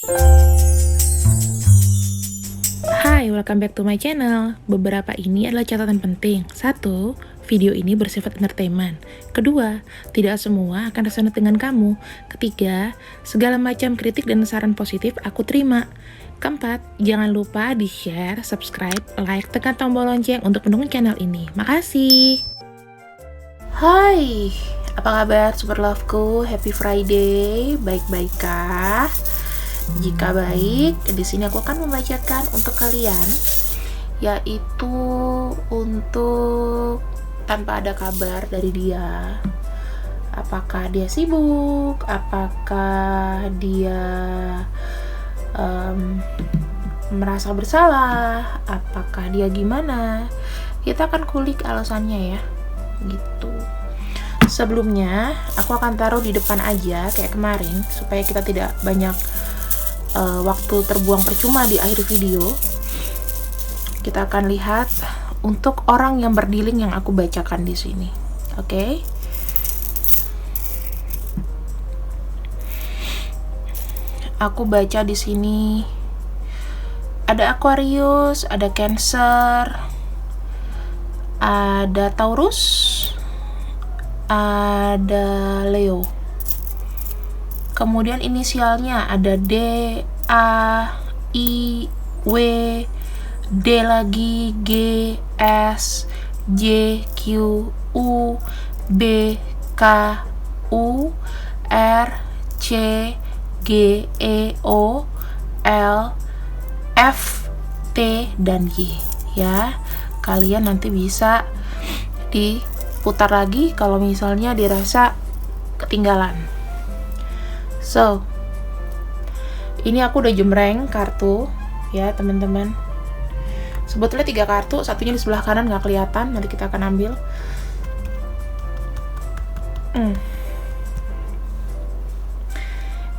Hai, welcome back to my channel. Beberapa ini adalah catatan penting. 1. Video ini bersifat entertainment. Kedua, tidak semua akan resonate dengan kamu. Ketiga, segala macam kritik dan saran positif aku terima. Keempat, jangan lupa di-share, subscribe, like, tekan tombol lonceng untuk mendukung channel ini. Makasih. Hai, apa kabar super loveku? Happy Friday, baik-baik kah? Jika baik, di sini aku akan membacakan untuk kalian, yaitu untuk tanpa ada kabar dari dia. Apakah dia sibuk? Apakah dia merasa bersalah? Apakah dia gimana? Kita akan kulik alasannya ya, gitu. Sebelumnya, aku akan taruh di depan aja kayak kemarin, supaya kita tidak banyak waktu terbuang percuma di akhir video. Kita akan lihat untuk orang yang berdiling yang aku bacakan di sini. Oke? Aku baca di sini ada Aquarius, ada Cancer, ada Taurus, ada Leo. Kemudian inisialnya ada D, A, I, W, D lagi, G, S, J, Q, U, B, K, U, R, C, G, E, O, L, F, T, dan Y. Ya, kalian nanti bisa diputar lagi kalau misalnya dirasa ketinggalan. So, ini aku udah jemreng kartu ya teman-teman. Sebetulnya 3 kartu, satunya di sebelah kanan nggak kelihatan, nanti kita akan ambil.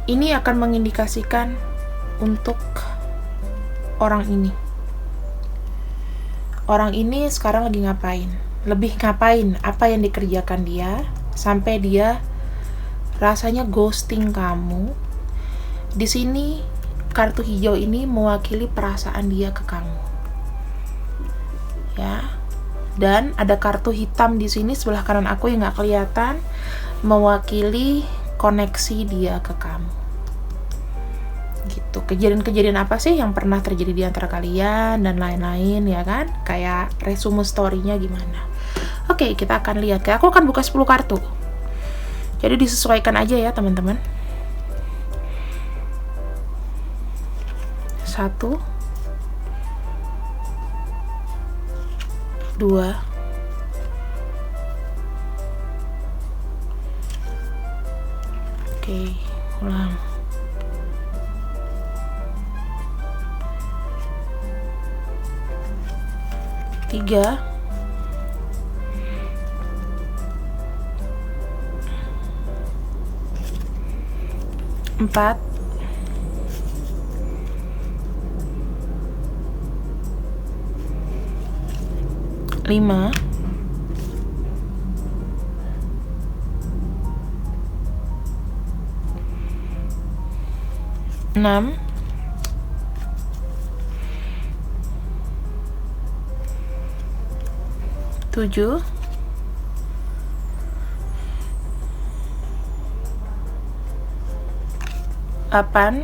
Ini akan mengindikasikan untuk orang ini. Orang ini sekarang lagi ngapain? Lebih ngapain? Apa yang dikerjakan dia sampai dia rasanya ghosting kamu. Di sini kartu hijau ini mewakili perasaan dia ke kamu. Ya. Dan ada kartu hitam di sini sebelah kanan aku yang nggak kelihatan, mewakili koneksi dia ke kamu. Gitu. Kejadian-kejadian apa sih yang pernah terjadi di antara kalian dan lain-lain ya kan? Kayak resume story-nya gimana. Oke, kita akan lihat. Aku akan buka 10 kartu. Jadi disesuaikan aja ya teman-teman. 1, 2, 3, 4, 5, 6, 7, 8,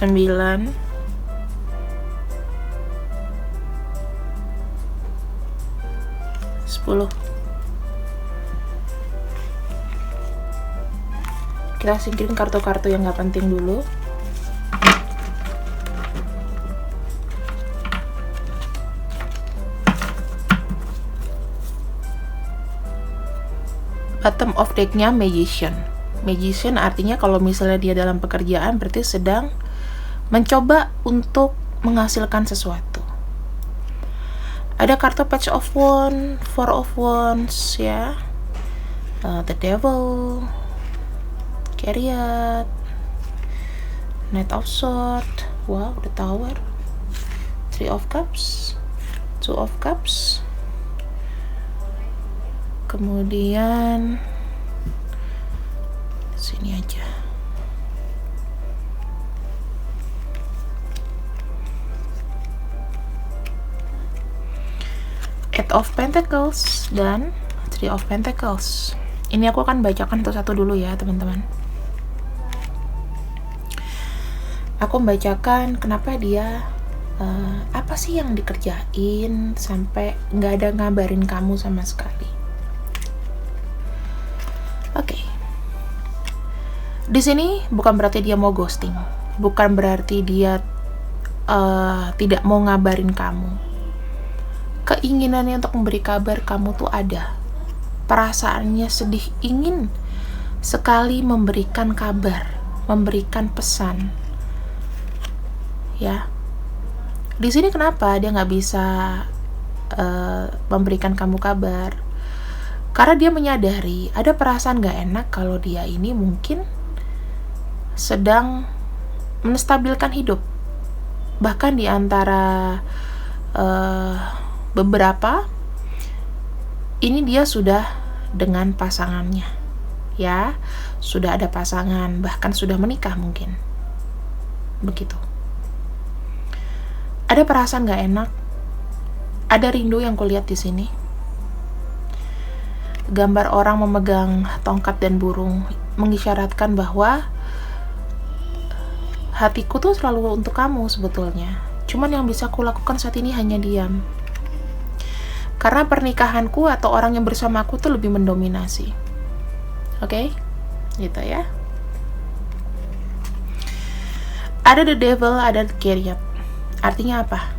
9, 10. Kita singkirin kartu-kartu yang nggak penting dulu. Bottom of deck-nya Magician. Magician artinya kalau misalnya dia dalam pekerjaan berarti sedang mencoba untuk menghasilkan sesuatu. Ada kartu Page of Wands, Four of Wands ya, The Devil, Chariot, Knight of Swords, wow, The Tower, Three of Cups, Two of Cups, kemudian sini aja. Eight of Pentacles dan Three of Pentacles. Ini aku akan bacakan satu-satu dulu ya teman-teman. Aku membacakan kenapa dia apa sih yang dikerjain sampai nggak ada ngabarin kamu sama sekali. Oke. Di sini bukan berarti dia mau ghosting, bukan berarti dia tidak mau ngabarin kamu. Keinginannya untuk memberi kabar kamu tuh ada. Perasaannya sedih, ingin sekali memberikan kabar, memberikan pesan. Ya, di sini kenapa dia nggak bisa memberikan kamu kabar? Karena dia menyadari ada perasaan nggak enak kalau dia ini mungkin sedang menstabilkan hidup. Bahkan di antara beberapa ini dia sudah dengan pasangannya, ya, sudah ada pasangan, bahkan sudah menikah mungkin, begitu. Ada perasaan gak enak, ada rindu yang kulihat di sini. Gambar orang memegang tongkat dan burung mengisyaratkan bahwa hatiku tuh selalu untuk kamu sebetulnya. Cuman yang bisa aku lakukan saat ini hanya diam. Karena pernikahanku atau orang yang bersamaku tuh lebih mendominasi. Oke? Gitu ya. Ada the devil, ada the chariot. Artinya apa?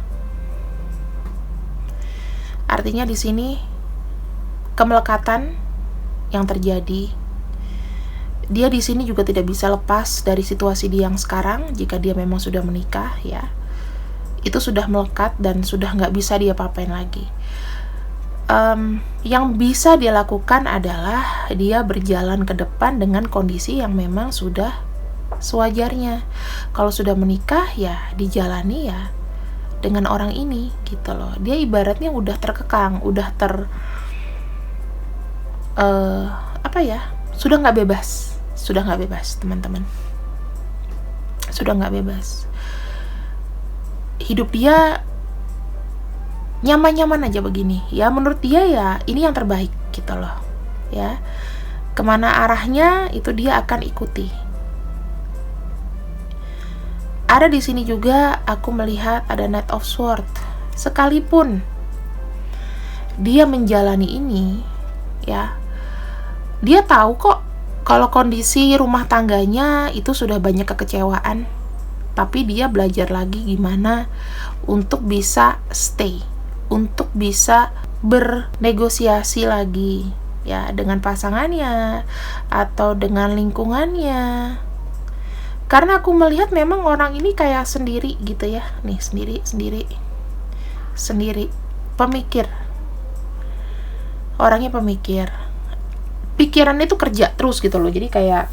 Artinya di sini kemelekatan yang terjadi. Dia di sini juga tidak bisa lepas dari situasi dia yang sekarang jika dia memang sudah menikah, ya. Itu sudah melekat dan sudah nggak bisa dia apa-apain lagi. Yang bisa dia lakukan adalah dia berjalan ke depan dengan kondisi yang memang sudah sewajarnya. Kalau sudah menikah ya dijalani ya dengan orang ini gitu loh. Dia ibaratnya udah terkekang, udah sudah nggak bebas teman-teman, sudah nggak bebas. Hidup dia nyaman-nyaman aja begini ya, menurut dia ya ini yang terbaik gitu loh ya. Kemana arahnya itu dia akan ikuti. Ada di sini juga aku melihat ada Knight of Swords. Sekalipun dia menjalani ini ya, dia tahu kok kalau kondisi rumah tangganya itu sudah banyak kekecewaan, tapi dia belajar lagi gimana untuk bisa stay, untuk bisa bernegosiasi lagi ya dengan pasangannya atau dengan lingkungannya. Karena aku melihat memang orang ini kayak sendiri gitu ya. Nih, sendiri. Pemikir. Orangnya pemikir. Pikirannya itu kerja terus gitu loh. Jadi kayak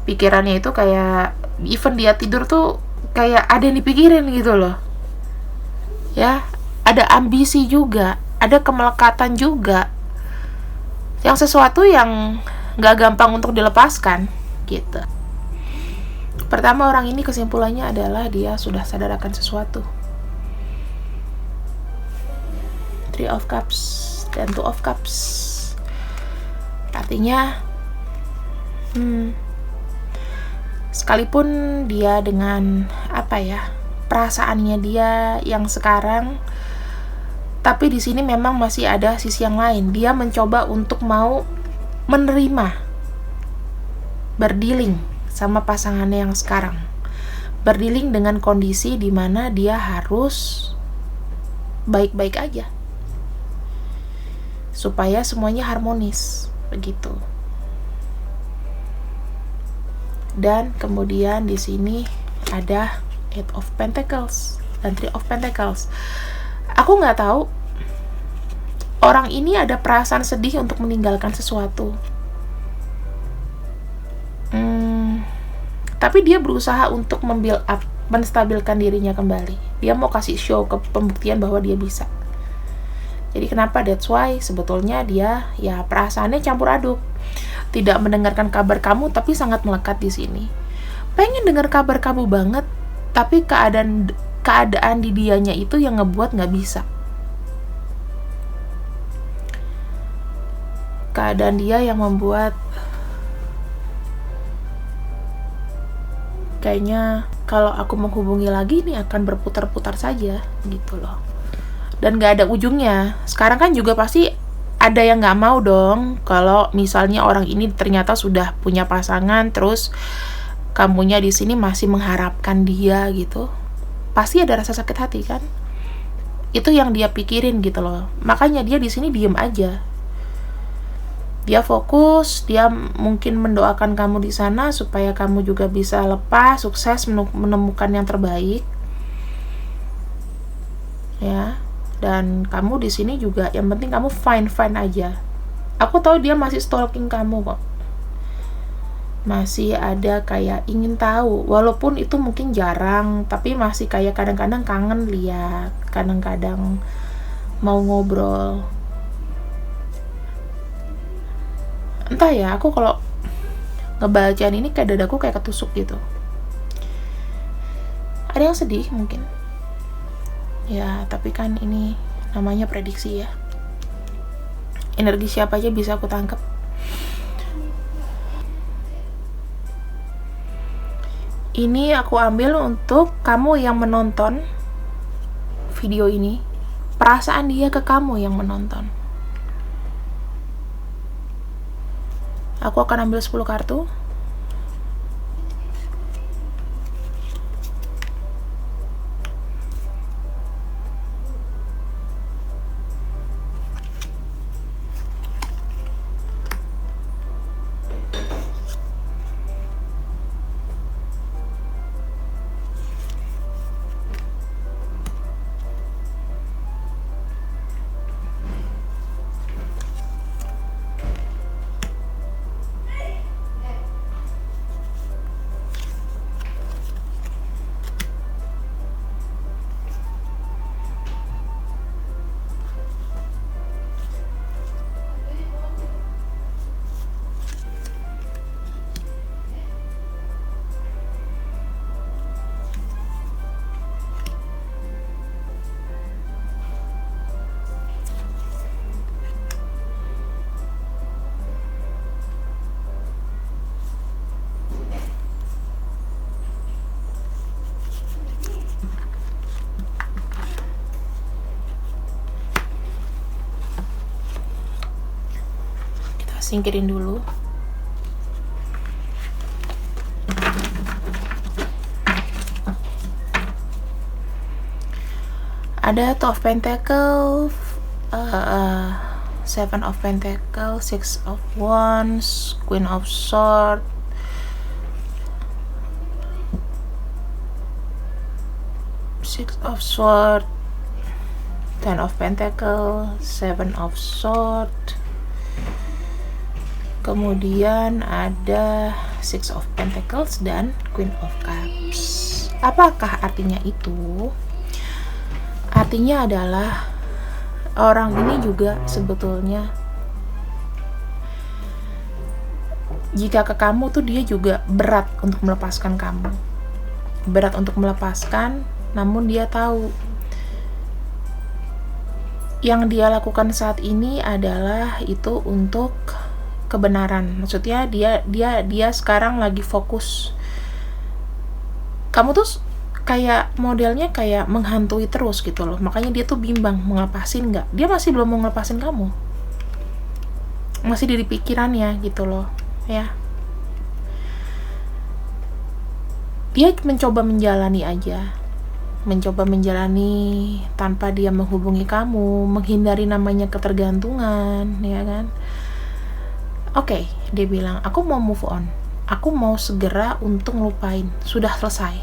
pikirannya itu kayak even dia tidur tuh kayak ada yang dipikirin gitu loh. Ya, ada ambisi juga, ada kemelekatan juga. Yang sesuatu yang gak gampang untuk dilepaskan gitu. Pertama, orang ini kesimpulannya adalah dia sudah sadar akan sesuatu. Three of Cups dan Two of Cups. Artinya sekalipun dia dengan perasaannya dia yang sekarang, tapi di sini memang masih ada sisi yang lain. Dia mencoba untuk mau menerima, berdealing sama pasangannya yang sekarang, berdealing dengan kondisi di mana dia harus baik-baik aja supaya semuanya harmonis begitu. Dan kemudian di sini ada Eight of Pentacles dan Three of Pentacles. Aku nggak tahu orang ini ada perasaan sedih untuk meninggalkan sesuatu. Tapi dia berusaha untuk membuild up, menstabilkan dirinya kembali. Dia mau kasih show ke pembuktian bahwa dia bisa. Jadi kenapa? That's why sebetulnya dia ya perasaannya campur aduk. Tidak mendengarkan kabar kamu tapi sangat melekat di sini. Pengen dengar kabar kamu banget, tapi keadaan di dianya itu yang ngebuat nggak bisa. Keadaan dia yang membuat kayaknya kalau aku menghubungi lagi ini akan berputar-putar saja gitu loh, dan gak ada ujungnya. Sekarang kan juga pasti ada yang gak mau dong kalau misalnya orang ini ternyata sudah punya pasangan, terus kamunya di sini masih mengharapkan dia gitu. Pasti ada rasa sakit hati kan? Itu yang dia pikirin gitu loh. Makanya dia di sini diem aja. Dia fokus, dia mungkin mendoakan kamu di sana supaya kamu juga bisa lepas, sukses menemukan yang terbaik. Ya, dan kamu di sini juga yang penting kamu fine aja. Aku tahu dia masih stalking kamu kok. Masih ada kayak ingin tahu, walaupun itu mungkin jarang, tapi masih kayak kadang-kadang kangen lihat, kadang-kadang mau ngobrol. Entah ya, aku kalau ngebacaan ini kayak dadaku kayak ketusuk gitu. Ada yang sedih mungkin. Ya, tapi kan ini namanya prediksi ya. Energi siapa aja bisa aku tangkap. Ini aku ambil untuk kamu yang menonton video ini. Perasaan dia ke kamu yang menonton. Aku akan ambil 10 kartu. Singkirin dulu. Ada Two of Pentacles, Seven of Pentacles, Six of Wands, Queen of Swords, Six of Swords, Ten of Pentacles, Seven of Swords. Kemudian ada Six of Pentacles dan Queen of Cups. Apakah artinya itu? Artinya adalah orang ini juga sebetulnya jika ke kamu tuh dia juga berat untuk melepaskan kamu. Berat untuk melepaskan, namun dia tahu yang dia lakukan saat ini adalah itu untuk kebenaran. Maksudnya dia sekarang lagi fokus. Kamu tuh kayak modelnya kayak menghantui terus gitu loh. Makanya dia tuh bimbang mau ngelepasin nggak. Dia masih belum mau ngelepasin kamu. Masih di pikirannya gitu loh, ya. Dia mencoba menjalani aja. Mencoba menjalani tanpa dia menghubungi kamu, menghindari namanya ketergantungan, ya kan? Oke, dia bilang, aku mau move on. Aku mau segera untuk ngelupain. Sudah selesai.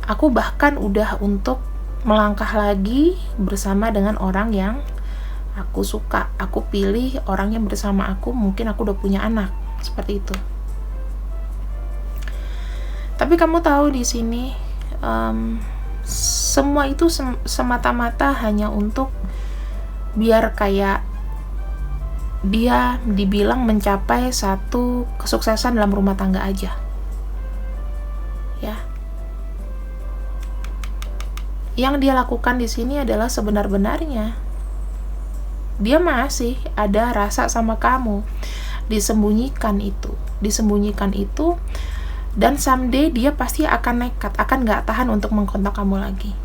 Aku bahkan udah untuk melangkah lagi bersama dengan orang yang aku suka. Aku pilih orang yang bersama aku, mungkin aku udah punya anak. Seperti itu. Tapi kamu tahu di sini, Semua itu semata-mata hanya untuk biar kayak dia dibilang mencapai satu kesuksesan dalam rumah tangga aja. Ya. Yang dia lakukan di sini adalah sebenar-benarnya dia masih ada rasa sama kamu, disembunyikan itu, dan someday dia pasti akan nekat, akan nggak tahan untuk mengkontak kamu lagi.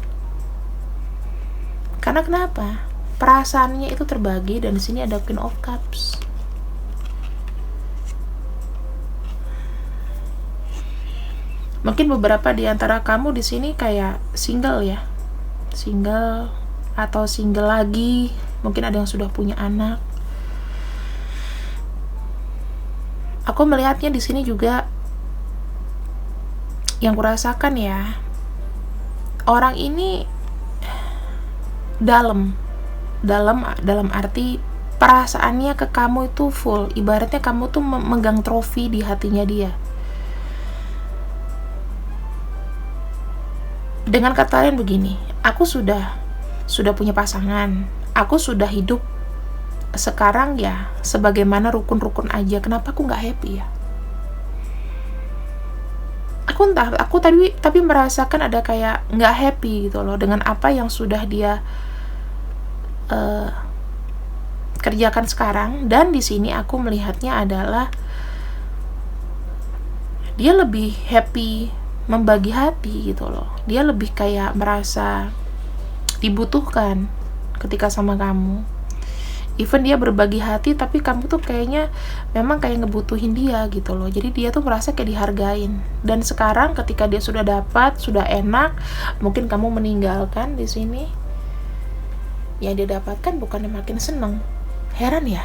Karena kenapa? Perasaannya itu terbagi, dan di sini ada Queen of Cups. Mungkin beberapa di antara kamu di sini kayak single ya, single atau single lagi. Mungkin ada yang sudah punya anak. Aku melihatnya di sini juga yang kurasakan ya, orang ini dalam arti perasaannya ke kamu itu full. Ibaratnya kamu tuh memegang trofi di hatinya dia. Dengan kata lain begini, aku sudah punya pasangan, aku sudah hidup sekarang ya sebagaimana rukun-rukun aja. Kenapa aku nggak happy ya? Aku tapi merasakan ada kayak nggak happy gitu loh dengan apa yang sudah dia kerjakan sekarang. Dan di sini aku melihatnya adalah dia lebih happy membagi hati gitu loh. Dia lebih kayak merasa dibutuhkan ketika sama kamu. Even dia berbagi hati, tapi kamu tuh kayaknya memang kayak ngebutuhin dia gitu loh. Jadi dia tuh merasa kayak dihargain. Dan sekarang ketika dia sudah dapat, sudah enak, mungkin kamu meninggalkan di sini, yang dia dapatkan bukannya makin seneng. Heran ya,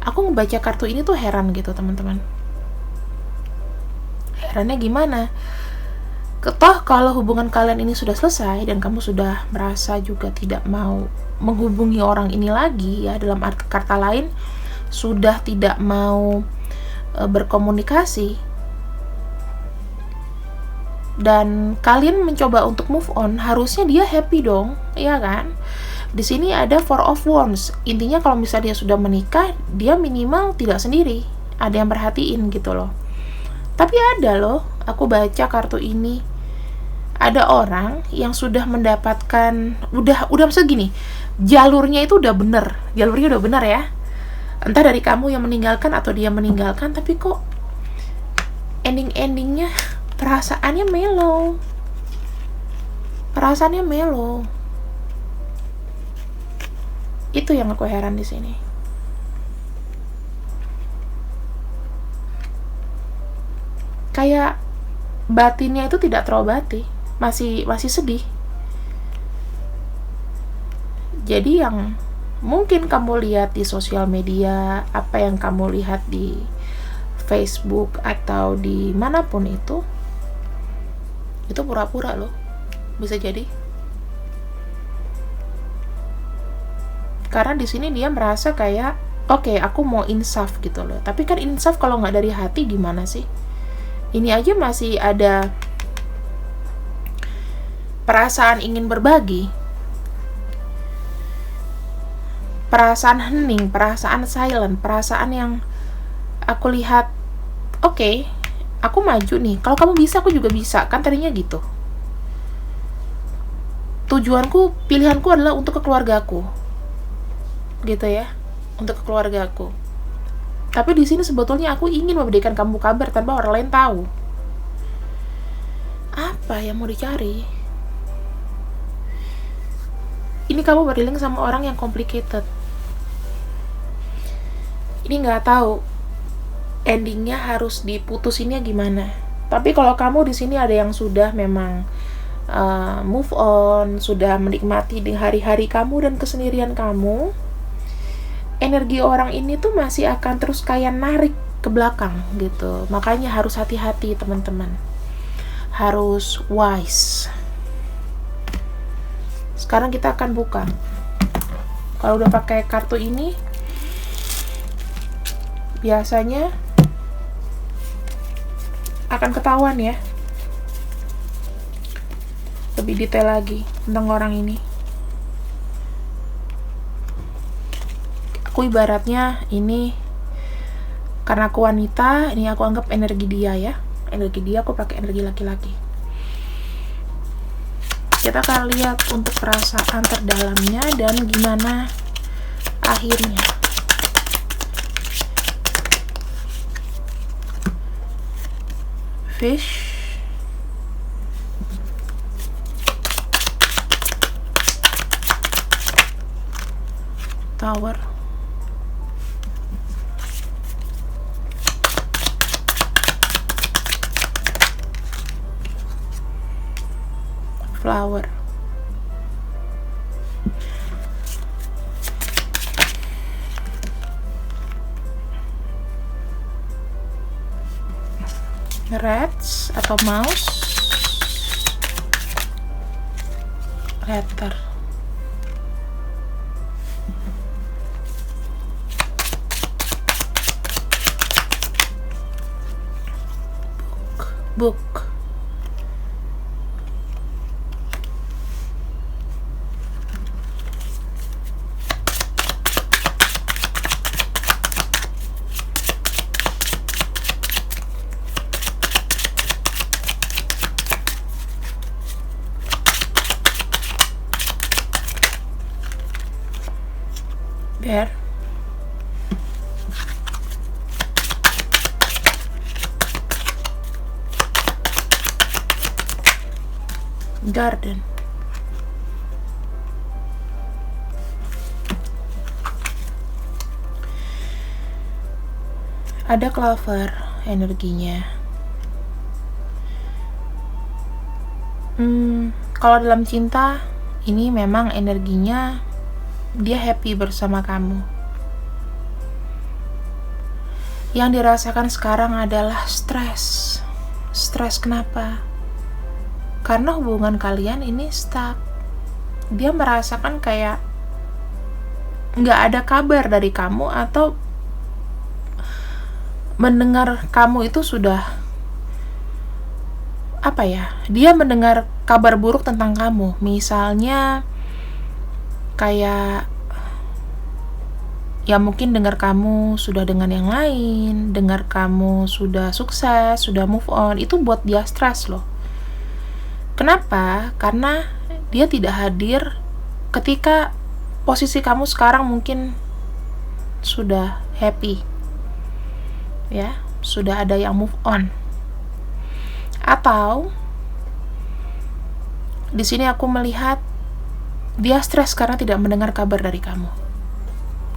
aku ngebaca kartu ini tuh heran gitu teman-teman. Herannya gimana? Toh kalau hubungan kalian ini sudah selesai dan kamu sudah merasa juga tidak mau menghubungi orang ini lagi ya, dalam arti kata lain sudah tidak mau berkomunikasi, dan kalian mencoba untuk move on, harusnya dia happy dong, ya kan? Di sini ada Four of Wands. Intinya kalau misalnya dia sudah menikah, dia minimal tidak sendiri, ada yang perhatiin gitu loh. Tapi ada loh, aku baca kartu ini, ada orang yang sudah mendapatkan, udah maksud gini, jalurnya udah benar ya. Entah dari kamu yang meninggalkan atau dia meninggalkan, tapi kok endingnya perasaannya mellow. Itu yang aku heran di sini. Kayak batinnya itu tidak terobati, masih sedih. Jadi yang mungkin kamu lihat di sosial media, apa yang kamu lihat di Facebook atau di manapun itu pura-pura loh, bisa jadi. Karena di sini dia merasa kayak, oke, aku mau insaf gitu loh. Tapi kan insaf kalau nggak dari hati gimana sih? Ini aja masih ada perasaan ingin berbagi, perasaan hening, perasaan silent, perasaan yang aku lihat, oke, aku maju nih, kalau kamu bisa aku juga bisa, kan tadinya gitu. Tujuanku, pilihanku adalah untuk keluargaku, gitu ya, untuk keluargaku. Tapi di sini sebetulnya aku ingin memberikan kamu kabar tanpa orang lain tahu. Apa yang mau dicari? Ini kamu berdileng sama orang yang complicated. Ini nggak tahu endingnya harus diputusinnya gimana. Tapi kalau kamu di sini ada yang sudah memang move on, sudah menikmati di hari-hari kamu dan kesendirian kamu, energi orang ini tuh masih akan terus kayak narik ke belakang gitu. Makanya harus hati-hati teman-teman, harus wise. Sekarang kita akan buka. Kalau udah pakai kartu ini, biasanya akan ketahuan ya. lebih detail lagi tentang orang ini. Aku ibaratnya ini, karena aku wanita, ini aku anggap energi dia ya. Energi dia, aku pakai energi laki-laki. Kita akan lihat untuk perasaan terdalamnya dan gimana akhirnya. Fish, Tower, Flower, Rats atau mouse, Letter, Book, Bear, Garden, ada Clover energinya. Kalau dalam cinta ini memang energinya dia happy bersama kamu. Yang dirasakan sekarang adalah stres. Stres kenapa? Karena hubungan kalian ini stuck. Dia merasakan kayak nggak ada kabar dari kamu, atau mendengar kamu itu sudah apa ya, dia mendengar kabar buruk tentang kamu. Misalnya kayak ya mungkin dengar kamu sudah dengan yang lain, dengar kamu sudah sukses, sudah move on. Itu buat dia stres loh. Kenapa? Karena dia tidak hadir ketika posisi kamu sekarang mungkin sudah happy, ya, sudah ada yang move on. Atau di sini aku melihat dia stres karena tidak mendengar kabar dari kamu.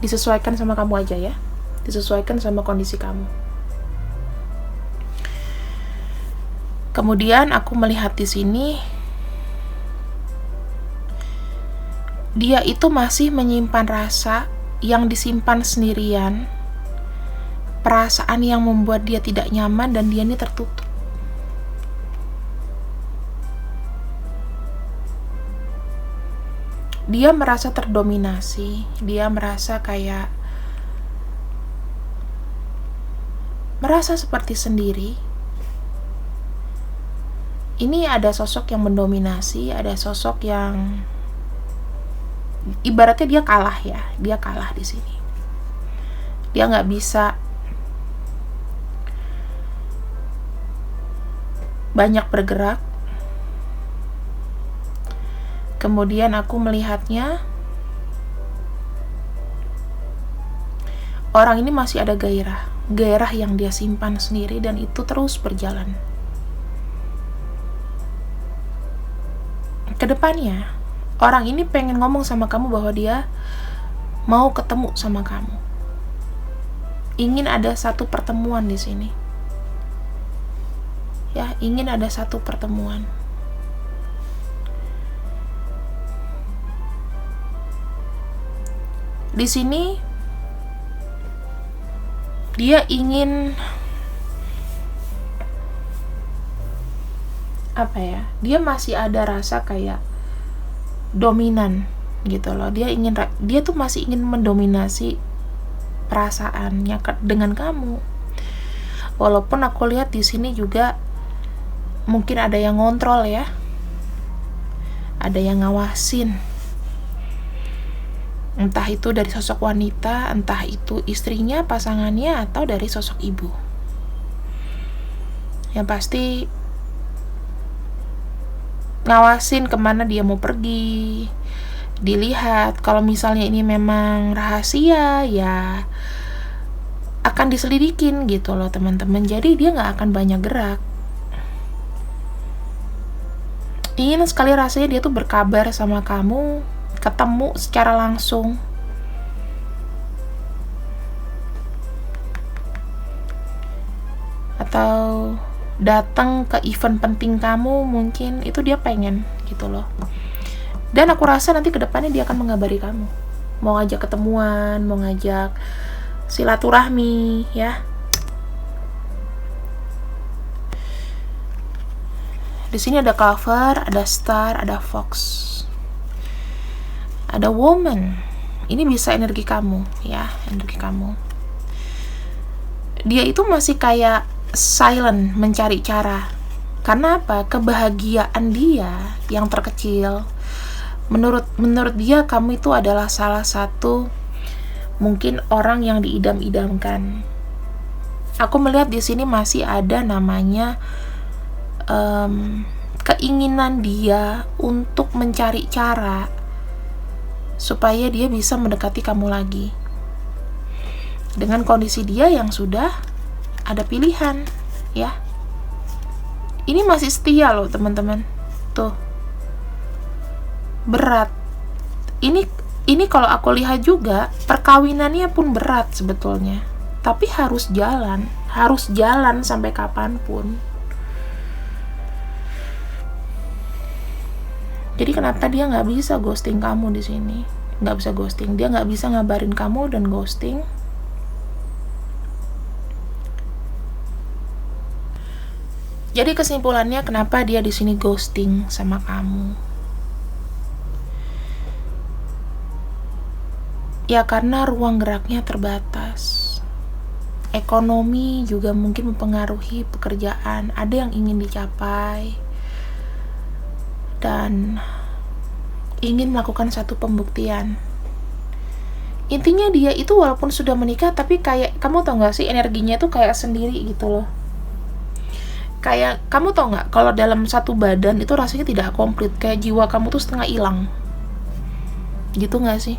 Disesuaikan sama kamu aja ya, disesuaikan sama kondisi kamu. Kemudian aku melihat di sini dia itu masih menyimpan rasa yang disimpan sendirian, perasaan yang membuat dia tidak nyaman dan dia ini tertutup. Dia merasa terdominasi, dia merasa kayak merasa seperti sendiri. Ini ada sosok yang mendominasi, ada sosok yang ibaratnya dia kalah ya, dia kalah di sini. Dia nggak bisa banyak bergerak. Kemudian aku melihatnya orang ini masih ada gairah yang dia simpan sendiri dan itu terus berjalan. Kedepannya orang ini pengen ngomong sama kamu bahwa dia mau ketemu sama kamu. Ingin ada satu pertemuan di sini. Ya, ingin ada satu pertemuan. Di sini dia ingin apa ya? Dia masih ada rasa kayak dominan gitu loh. Dia tuh masih ingin mendominasi perasaannya dengan kamu. Walaupun aku lihat di sini juga mungkin ada yang ngontrol ya. ada yang ngawasin. Entah itu dari sosok wanita, entah itu istrinya, pasangannya, atau dari sosok ibu. Yang pasti ngawasin kemana dia mau pergi, dilihat. Kalau misalnya ini memang rahasia, ya akan diselidikin gitu loh teman-teman. Jadi dia gak akan banyak gerak. Ingin sekali rasanya dia tuh berkabar sama kamu, ketemu secara langsung. Atau datang ke event penting kamu, mungkin itu dia pengen gitu loh. Dan aku rasa nanti kedepannya dia akan mengabari kamu, mau ngajak ketemuan, mau ngajak silaturahmi ya. Di sini ada cover, ada star, ada fox, ada woman. Ini bisa energi kamu ya, energi kamu. Dia itu masih kayak silent, mencari cara. Karena apa? Kebahagiaan dia yang terkecil. Menurut dia kamu itu adalah salah satu mungkin orang yang diidam-idamkan. Aku melihat di sini masih ada namanya keinginan dia untuk mencari cara supaya dia bisa mendekati kamu lagi. Dengan kondisi dia yang sudah ada pilihan, ya. Ini masih setia loh, teman-teman. Tuh. Berat. Ini kalau aku lihat juga, perkawinannya pun berat sebetulnya. Tapi harus jalan sampai kapanpun. Jadi kenapa dia nggak bisa ghosting kamu di sini? Nggak bisa ghosting. Dia nggak bisa ngabarin kamu dan ghosting. Jadi kesimpulannya kenapa dia di sini ghosting sama kamu? Ya karena ruang geraknya terbatas. Ekonomi juga mungkin mempengaruhi pekerjaan. Ada yang ingin dicapai dan ingin melakukan satu pembuktian. Intinya dia itu walaupun sudah menikah, tapi kayak, kamu tau gak sih, energinya tuh kayak sendiri gitu loh. Kayak, kamu tau gak, kalau dalam satu badan itu rasanya tidak komplit. Kayak jiwa kamu tuh setengah hilang. Gitu gak sih?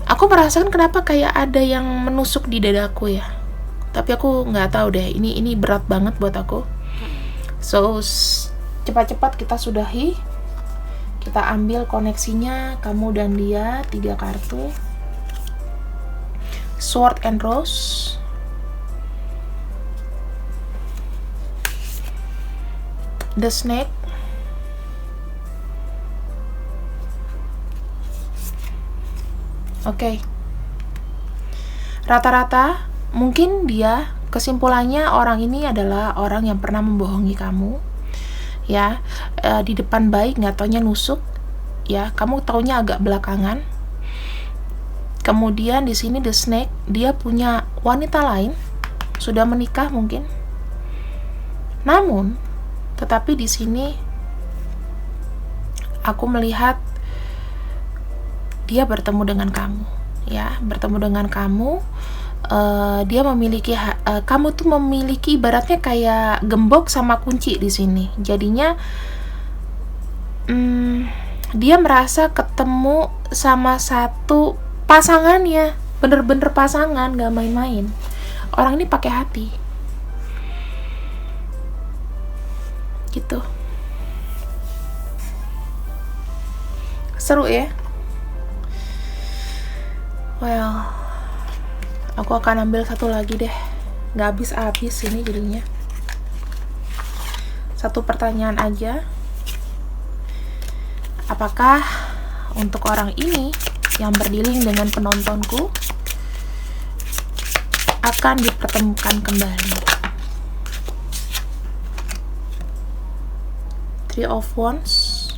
Aku merasakan kenapa kayak ada yang menusuk di dadaku ya. Tapi aku gak tahu deh, ini berat banget buat aku. So, cepat-cepat kita sudahi. Kita ambil koneksinya, kamu dan dia, 3 kartu. Sword and Rose. The Snake. Oke. Rata-rata mungkin dia, kesimpulannya orang ini adalah orang yang pernah membohongi kamu. Ya, di depan baik, nggak taunya nusuk. Ya, kamu taunya agak belakangan. Kemudian di sini The Snake, dia punya wanita lain, sudah menikah mungkin. Namun, tetapi di sini aku melihat dia bertemu dengan kamu, ya, bertemu dengan kamu. Dia memiliki kamu tuh memiliki ibaratnya kayak gembok sama kunci di sini. Jadinya dia merasa ketemu sama satu pasangannya, bener-bener pasangan, gak main-main. Orang ini pakai hati gitu. Seru ya. Well, aku akan ambil satu lagi deh. Gak habis-habis ini jadinya. Satu pertanyaan aja. Apakah untuk orang ini yang berdiling dengan penontonku akan dipertemukan kembali? 3 of Wands.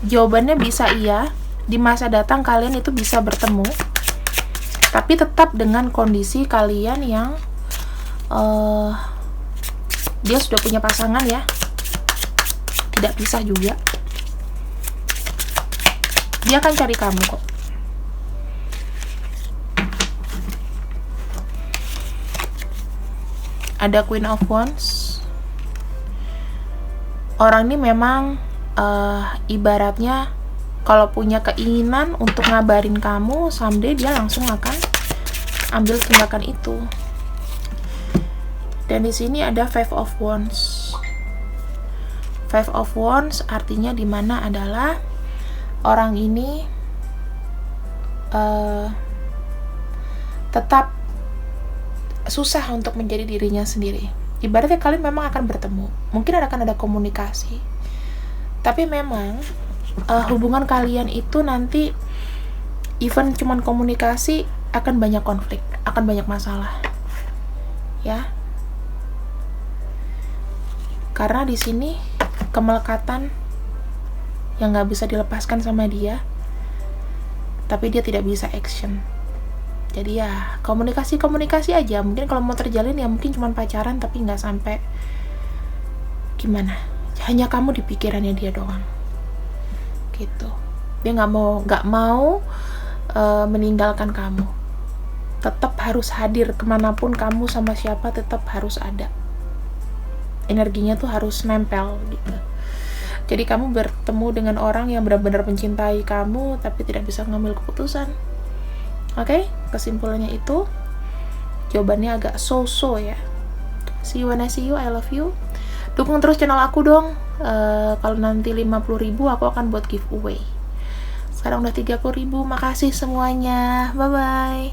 Jawabannya bisa iya. Di masa datang kalian itu bisa bertemu, tapi tetap dengan kondisi kalian yang dia sudah punya pasangan ya, tidak pisah juga. Dia akan cari kamu kok. Ada Queen of Wands. Orang ini memang ibaratnya kalau punya keinginan untuk ngabarin kamu, someday dia langsung akan ambil tindakan itu. Dan di sini ada Five of Wands. Five of Wands artinya dimana adalah orang ini tetap susah untuk menjadi dirinya sendiri. Ibaratnya kalian memang akan bertemu, mungkin akan ada komunikasi, tapi memang hubungan kalian itu nanti even cuman komunikasi akan banyak konflik, akan banyak masalah, ya. Karena di sini kemelekatan yang nggak bisa dilepaskan sama dia, tapi dia tidak bisa action. Jadi ya komunikasi aja. Mungkin kalau mau terjalin ya mungkin cuma pacaran, tapi nggak sampai gimana. Hanya kamu di pikirannya dia doang. Gitu. Dia nggak mau meninggalkan kamu. Tetap harus hadir kemanapun kamu sama siapa, tetap harus ada. Energinya tuh harus nempel gitu. Jadi kamu bertemu dengan orang yang benar-benar mencintai kamu, tapi tidak bisa ngambil keputusan. Oke, kesimpulannya itu jawabannya agak so-so ya. See you when I see you, I love you. Dukung terus channel aku dong. Kalau nanti 50.000 aku akan buat giveaway. Sekarang udah 30.000. Makasih semuanya. Bye bye.